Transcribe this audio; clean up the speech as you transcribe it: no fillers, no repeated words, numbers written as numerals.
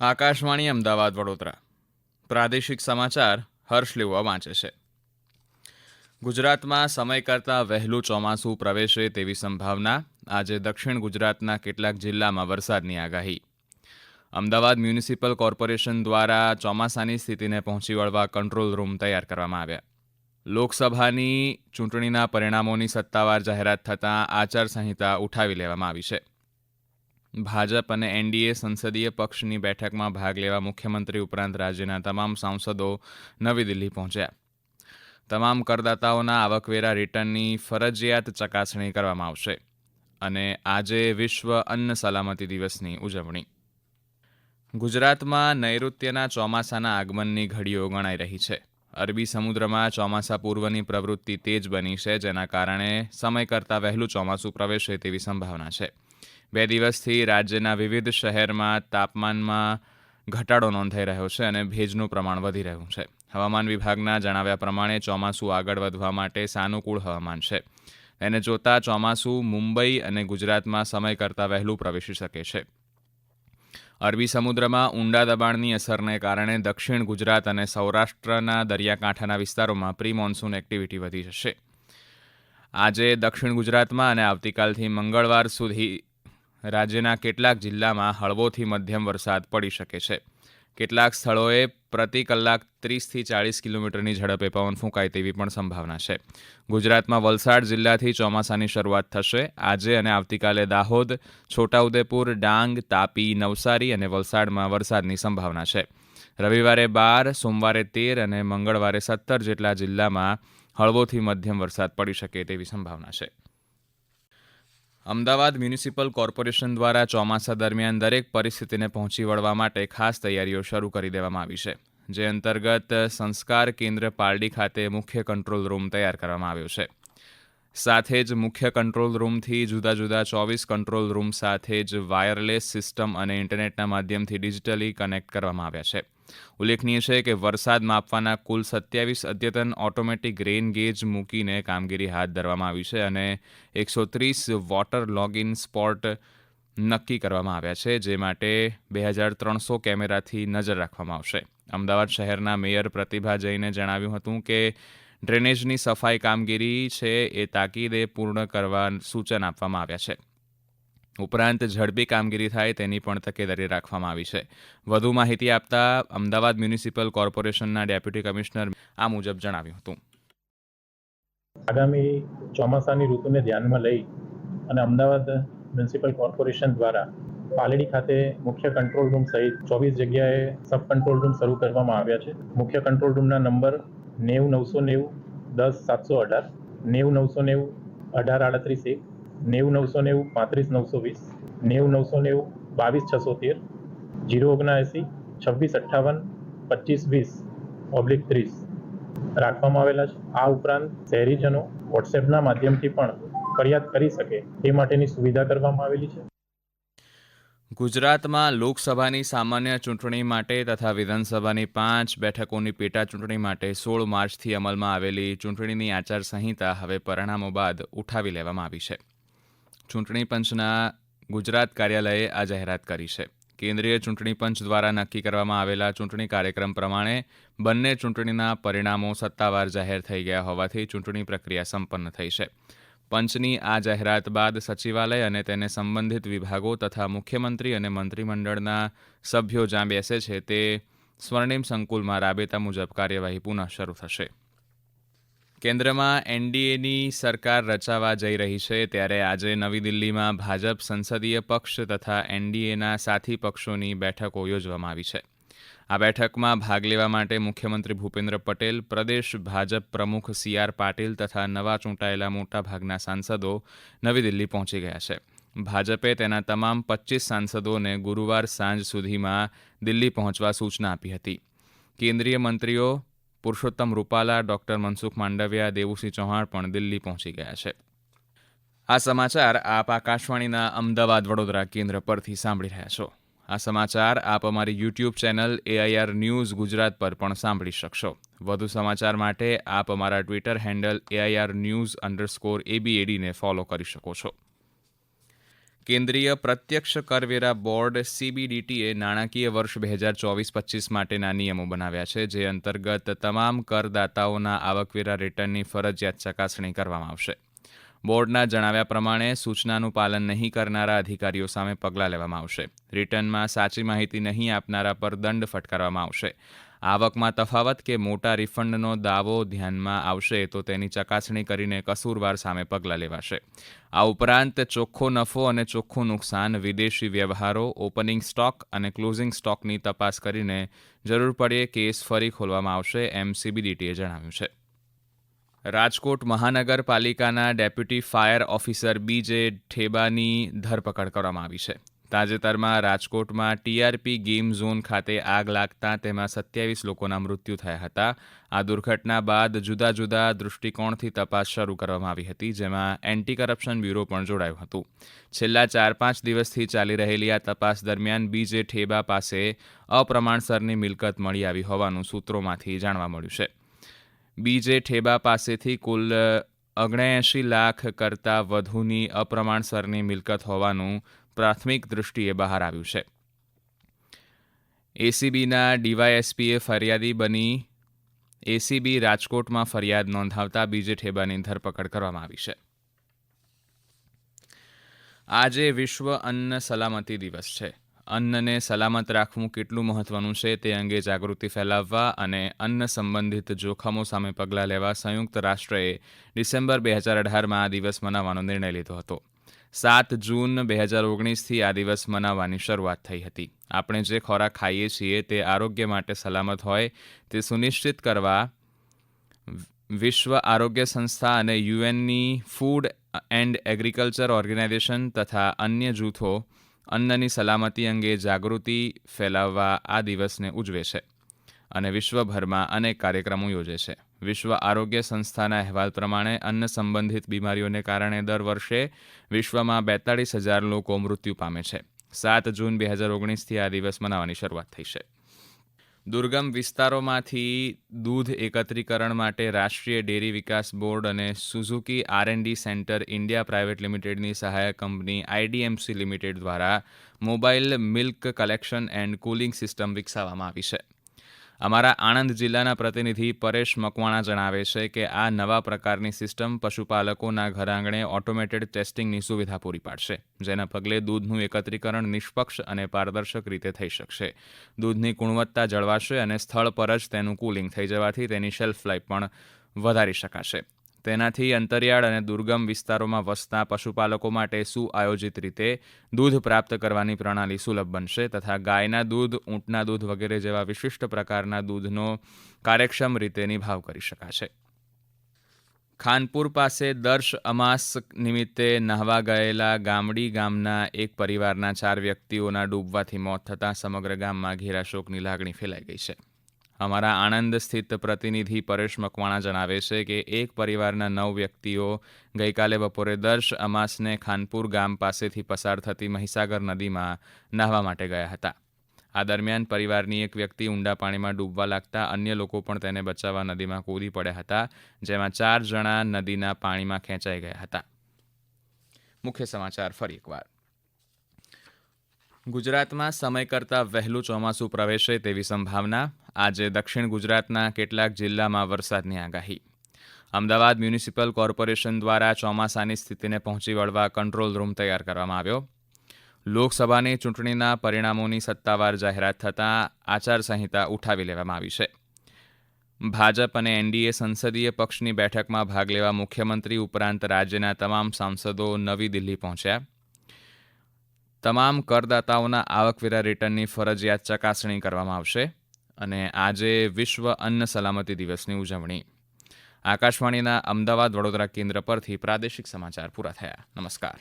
આકાશવાણી અમદાવાદ વડોદરા પ્રાદેશિક સમાચાર હર્ષ લેવા વાંચે છે. ગુજરાતમાં સમય કરતાં વહેલું ચોમાસું પ્રવેશે તેવી સંભાવના. આજે દક્ષિણ ગુજરાતના કેટલાક જિલ્લામાં વરસાદની આગાહી. અમદાવાદ મ્યુનિસિપલ કોર્પોરેશન દ્વારા ચોમાસાની સ્થિતિને પહોંચી વળવા કંટ્રોલ રૂમ તૈયાર કરવામાં આવ્યા. લોકસભાની ચૂંટણીના પરિણામોની સત્તાવાર જાહેરાત થતાં આચારસંહિતા ઉઠાવી લેવામાં આવી છે. ભાજપ અને એનડીએ સંસદીય પક્ષની બેઠકમાં ભાગ લેવા મુખ્યમંત્રી ઉપરાંત રાજ્યના તમામ સાંસદો નવી દિલ્હી પહોંચ્યા. તમામ કરદાતાઓના આવકવેરા રિટર્નની ફરજિયાત ચકાસણી કરવામાં આવશે અને આજે વિશ્વ અન્ન સલામતી દિવસની ઉજવણી. ગુજરાતમાં નૈઋત્યના ચોમાસાના આગમનની ઘડીઓ ગણાઈ રહી છે. અરબી સમુદ્રમાં ચોમાસા પૂર્વની પ્રવૃત્તિ તેજ બની છે, જેના કારણે સમય કરતાં વહેલું ચોમાસું પ્રવેશે તેવી સંભાવના છે. 2 દિવસથી રાજ્યના વિવિધ શહેરમાં તાપમાનમાં ઘટાડો નોંધાઈ રહ્યો છે અને ભેજનું પ્રમાણ વધી રહ્યું છે. હવામાન વિભાગના જણાવ્યા પ્રમાણે ચોમાસું આગળ વધવા માટે સાનુકૂળ હવામાન છે. તેને જોતા ચોમાસું મુંબઈ અને ગુજરાતમાં સમય કરતાં વહેલું પ્રવેશી શકે છે. અરબી સમુદ્રમાં ઊંડા દબાણની અસરને કારણે દક્ષિણ ગુજરાત અને સૌરાષ્ટ્રના દરિયાકાંઠાના વિસ્તારોમાં પ્રી મોન્સૂન એક્ટિવિટી વધી જશે. આજે દક્ષિણ ગુજરાતમાં અને આવતીકાલથી મંગળવાર સુધી રાજ્યના કેટલાક જિલ્લામાં હળવોથી મધ્યમ વરસાદ પડી શકે છે. કેટલાક સ્થળોએ પ્રતિ કલાક 30થી 40 કિલોમીટરની ઝડપે પવન ફૂંકાય તેવી પણ સંભાવના છે. ગુજરાતમાં વલસાડ જિલ્લાથી ચોમાસાની શરૂઆત થશે. આજે અને આવતીકાલે દાહોદ, છોટાઉદેપુર, ડાંગ, તાપી, નવસારી અને વલસાડમાં વરસાદની સંભાવના છે. રવિવારે 12, સોમવારે 13 અને મંગળવારે 17 જેટલા જિલ્લામાં હળવોથી મધ્યમ વરસાદ પડી શકે તેવી સંભાવના છે. અમદાવાદ મ્યુનિસિપલ કોર્પોરેશન દ્વારા ચોમાસા દરમિયાન દરેક પરિસ્થિતિને પહોંચી વળવા માટે ખાસ તૈયારીઓ શરૂ કરી દેવામાં આવી છે. જે અંતર્ગત સંસ્કાર કેન્દ્ર પાલડી ખાતે મુખ્ય કંટ્રોલ રૂમ તૈયાર કરવામાં આવ્યો છે. સાથે જ મુખ્ય કંટ્રોલ રૂમથી જુદા જુદા 24 કંટ્રોલ રૂમ સાથે જ વાયરલેસ સિસ્ટમ અને ઇન્ટરનેટના માધ્યમથી ડિજિટલી કનેક્ટ કરવામાં આવ્યા છે. ઉલ્લેખનીય છે કે વરસાદ માપવાના કુલ 27 અદ્યતન ઓટોમેટિક રેન ગેજ મૂકીને કામગીરી હાથ ધરવામાં આવી છે અને 130 વોટર લોગિન સ્પોટ નક્કી કરવામાં આવ્યા છે, જે માટે 2300 કેમેરાથી નજર રાખવામાં આવશે. અમદાવાદ શહેરના મેયર પ્રતિભા જૈને જણાવ્યું હતું કે ડ્રેનેજની સફાઈ કામગીરી છે એ તાકીદે પૂર્ણ કરવા સૂચન આપવામાં આવ્યા છે. ઉપરાંત ઝડપી કામગીરી થાય તેની પણ તકેદારી રાખવામાં આવી છે. વધુ માહિતી આપતા અમદાવાદ મ્યુનિસિપલ કોર્પોરેશનના ડેપ્યુટી કમિશનર આ મુજબ જણાવ્યું હતું. આગામી ચોમાસાની ઋતુને ધ્યાનમાં લઈ અને અમદાવાદ મ્યુનિસિપલ કોર્પોરેશન દ્વારા પાલડી ખાતે મુખ્ય કંટ્રોલ રૂમ સહિત 24 જગ્યાએ સબ કંટ્રોલ રૂમ શરૂ કરવામાં આવ્યા છે. મુખ્ય કંટ્રોલ રૂમના નંબર 90990 10 718, 90990 1838, 90990 35920, 90990 22613, 079 2658 2520/30 રાખવામાં આવેલા છે. આ ઉપરાંત શહેરીજનો વોટ્સએપના માધ્યમથી પણ ફરિયાદ કરી શકે તે માટેની સુવિધા કરવામાં આવેલી છે. ગુજરાતમાં લોકસભાની સામાન્ય ચૂંટણી માટે તથા વિધાનસભાની 5 બેઠકોની પેટા ચૂંટણી માટે 16 માર્ચથી અમલમાં આવેલી ચૂંટણીની આચારસંહિતા હવે પરિણામો બાદ ઉઠાવી લેવામાં આવી છે. ચૂંટણી પંચના ગુજરાત કાર્યાલયે આ જાહેરાત કરી છે. કેન્દ્રીય ચૂંટણી પંચ દ્વારા નક્કી કરવામાં આવેલા ચૂંટણી કાર્યક્રમ પ્રમાણે બંને ચૂંટણીના પરિણામો સત્તાવાર જાહેર થઈ ગયા હોવાથી ચૂંટણી પ્રક્રિયા સંપન્ન થઈ છે. પંચની આ જાહેરાત બાદ સચિવાલય અને તેને સંબંધિત વિભાગો તથા મુખ્યમંત્રી અને મંત્રીમંડળના સભ્યો જ્યાં બેસે છે તે સ્વર્ણિમ સંકુલમાં રાબેતા મુજબ કાર્યવાહી પુનઃ શરૂ થશે. કેન્દ્રમાં એનડીએની સરકાર રચાવા જઈ રહી છે ત્યારે આજે નવી દિલ્હીમાં ભાજપ સંસદીય પક્ષ તથા એનડીએના સાથી પક્ષોની બેઠકો યોજવામાં આવી છે. આ બેઠકમાં ભાગ લેવા માટે મુખ્યમંત્રી ભૂપેન્દ્ર પટેલ, પ્રદેશ ભાજપ પ્રમુખ CR પાટીલ તથા નવા ચૂંટાયેલા મોટાભાગના સાંસદો નવી દિલ્હી પહોંચી ગયા છે. ભાજપે તેના તમામ 25 સાંસદોને ગુરુવાર સાંજ સુધીમાં દિલ્હી પહોંચવા સૂચના આપી હતી. કેન્દ્રીય મંત્રીઓ પુરુષોત્તમ રૂપાલા, ડોક્ટર મનસુખ માંડવિયા, દેવુસિંહ ચૌહાણ પણ દિલ્હી પહોંચી ગયા છે. આ સમાચાર આપ આકાશવાણીના અમદાવાદ વડોદરા કેન્દ્ર પરથી સાંભળી રહ્યા છો. આ સમાચાર આપ અમારી YouTube channel AIR news Gujarat પર પણ સાંભળી શકશો. વધુ સમાચાર માટે આપ અમારા ટ્વિટર હેન્ડલ AIR News_ABAD ને ફોલો કરી શકો છો. કેન્દ્રીય પ્રત્યક્ષ કરવેરા બોર્ડ સીબીડીટીએ નાણાકીય વર્ષ 2024-25 માટેના નિયમો બનાવ્યા છે, જે અંતર્ગત તમામ કરદાતાઓના આવકવેરા રિટર્નની ફરજિયાત ચકાસણી કરવામાં આવશે. બોર્ડના જણાવ્યા પ્રમાણે સૂચનાનું પાલન નહીં કરનારા અધિકારીઓ સામે પગલાં લેવામાં આવશે. રિટર્નમાં સાચી માહિતી નહીં આપનારા પર દંડ ફટકારવામાં આવશે. આવકમાં તફાવત કે મોટા રિફંડનો દાવો ધ્યાનમાં આવશે તો તેની ચકાસણી કરીને કસૂરવાર સામે પગલાં લેવાશે. આ ઉપરાંત ચોખ્ખો નફો અને ચોખ્ખું નુકસાન, વિદેશી વ્યવહારો, ઓપનિંગ સ્ટોક અને ક્લોઝિંગ સ્ટોકની તપાસ કરીને જરૂર પડે કેસ ફરી ખોલવામાં આવશે, એમ સીબીડીટીએ જણાવ્યું છે. રાજકોટ મહાનગરપાલિકાના ડેપ્યુટી ફાયર ઓફિસર બીજે ઠેબાની ધરપકડ કરવામાં આવી છે. તાજેતરમાં રાજકોટમાં ટીઆરપી ગેમ ઝોન ખાતે આગ લાગતા તેમાં 27 લોકોના મૃત્યુ થયા હતા. આ દુર્ઘટના બાદ જુદા જુદા દૃષ્ટિકોણથી તપાસ શરૂ કરવામાં આવી હતી, જેમાં એન્ટી કરપ્શન બ્યુરો પણ જોડાયું હતું. છેલ્લા 4-5 દિવસથી ચાલી રહેલી આ તપાસ દરમિયાન બીજે ઠેબા પાસે અપ્રમાણસરની મિલકત મળી આવી હોવાનું સૂત્રોમાંથી જાણવા મળ્યું છે. બીજે ઠેબા પાસેથી કુલ 79 લાખ કરતાં વધુની અપ્રમાણસરની મિલકત હોવાનું પ્રાથમિક દૃષ્ટિએ બહાર આવ્યું છે. એસીબીના ડીવાયએસપીએ ફરિયાદી બની એસીબી રાજકોટમાં ફરિયાદ નોંધાવતા બીજે ઠેબાની ધરપકડ કરવામાં આવી છે. આજે વિશ્વ અન્ન સલામતી દિવસ છે. અન્નને સલામત રાખવું કેટલું મહત્વનું છે તે અંગે જાગૃતિ ફેલાવવા અને અન્ન સંબંધિત જોખમો સામે પગલાં લેવા સંયુક્ત રાષ્ટ્રએ ડિસેમ્બર 2018માં આ દિવસ મનાવવાનો નિર્ણય લીધો હતો. 7 જૂન 2019થી આ દિવસ મનાવવાની શરૂઆત થઈ હતી. આપણે જે ખોરાક ખાઈએ છીએ તે આરોગ્ય માટે સલામત હોય તે સુનિશ્ચિત કરવા વિશ્વ આરોગ્ય સંસ્થા અને યુએનની ફૂડ એન્ડ એગ્રીકલ્ચર ઓર્ગેનાઇઝેશન તથા અન્ય જૂથો અન્નની સલામતી અંગે જાગૃતિ ફેલાવવા આ દિવસને ઉજવે છે અને વિશ્વભરમાં અનેક કાર્યક્રમો યોજે છે. વિશ્વ આરોગ્ય સંસ્થાના અહેવાલ પ્રમાણે અન્ન સંબંધિત બીમારીઓને કારણે દર વર્ષે વિશ્વમાં 42,000 લોકો મૃત્યુ પામે છે. 7 જૂન 2019થી આ દિવસ મનાવવાની શરૂઆત થઈ છે. દુર્ગમ વિસ્તારોમાંથી દૂધ એકત્રીકરણ માટે રાષ્ટ્રીય ડેરી વિકાસ બોર્ડ અને સુઝુકી આર&ડી સેન્ટર ઇન્ડિયા પ્રાઇવેટ લિમિટેડની સહાયક કંપની આઈડીએમસી લિમિટેડ દ્વારા mobile milk collection and cooling system વિકસાવવામાં આવી છે. અમારા આણંદ જિલ્લાના પ્રતિનિધિ પરેશ મકવાણા જણાવે છે કે આ નવા પ્રકારની સિસ્ટમ પશુપાલકોના ઘરઆંગણે ઓટોમેટેડ ટેસ્ટિંગની સુવિધા પૂરી પાડશે, જેના પગલે દૂધનું એકત્રીકરણ નિષ્પક્ષ અને પારદર્શક રીતે થઈ શકશે. દૂધની ગુણવત્તા જળવાશે અને સ્થળ પર જ તેનું કુલિંગ થઈ જવાથી તેની શેલ્ફ લાઈફ પણ વધારી શકાશે. તેનાથી અંતરિયાળ અને દુર્ગમ વિસ્તારોમાં વસતા પશુપાલકો માટે સુઆયોજિત રીતે દૂધ પ્રાપ્ત કરવાની પ્રણાલી સુલભ બનશે તથા ગાયના દૂધ, ઊંટના દૂધ વગેરે જેવા વિશિષ્ટ પ્રકારના દૂધનો કાર્યક્ષમ રીતે નિભાવ કરી શકાશે. ખાનપુર પાસે દર્શ અમાસ નિમિત્તે નહાવા ગયેલા ગામડી ગામના એક પરિવારના 4 વ્યક્તિઓના ડૂબવાથી મોત થતાં સમગ્ર ગામમાં ઘેરા શોકની લાગણી ફેલાઈ ગઈ છે. અમારા આણંદ સ્થિત પ્રતિનિધિ પરેશ મકવાણા જણાવે છે કે એક પરિવારના 9 વ્યક્તિઓ ગઈકાલે બપોરે દર્શ અમાસને ખાનપુર ગામ પાસેથી પસાર થતી મહીસાગર નદીમાં નહાવા માટે ગયા હતા. આ દરમિયાન પરિવારની એક વ્યક્તિ ઊંડા પાણીમાં ડૂબવા લાગતા અન્ય લોકો પણ તેને બચાવવા નદીમાં કૂદી પડ્યા હતા, જેમાં 4 જણા નદીના પાણીમાં ખેંચાઈ ગયા હતા. મુખ્ય સમાચાર ફરી એકવાર. ગુજરાતમાં સમય કરતાં વહેલું ચોમાસું પ્રવેશે તેવી સંભાવના. આજે દક્ષિણ ગુજરાતના કેટલાક જિલ્લામાં વરસાદની આગાહી. અમદાવાદ મ્યુનિસિપલ કોર્પોરેશન દ્વારા ચોમાસાની સ્થિતિને પહોંચી વળવા કંટ્રોલ રૂમ તૈયાર કરવામાં આવ્યો. લોકસભાની ચૂંટણીના પરિણામોની સત્તાવાર જાહેરાત થતાં આચારસંહિતા ઉઠાવી લેવામાં આવી છે. ભાજપ અને એનડીએ સંસદીય પક્ષની બેઠકમાં ભાગ લેવા મુખ્યમંત્રી ઉપરાંત રાજ્યના તમામ સાંસદો નવી દિલ્હી પહોંચ્યા. તમામ કરદાતાઓના આવકવેરા રિટર્નની ફરજિયાત ચકાસણી કરવામાં આવશે અને આજે વિશ્વ અન્ન સલામતી દિવસની ઉજવણી. આકાશવાણીના અમદાવાદ વડોદરા કેન્દ્ર પરથી પ્રાદેશિક સમાચાર પૂરા થયા. નમસ્કાર.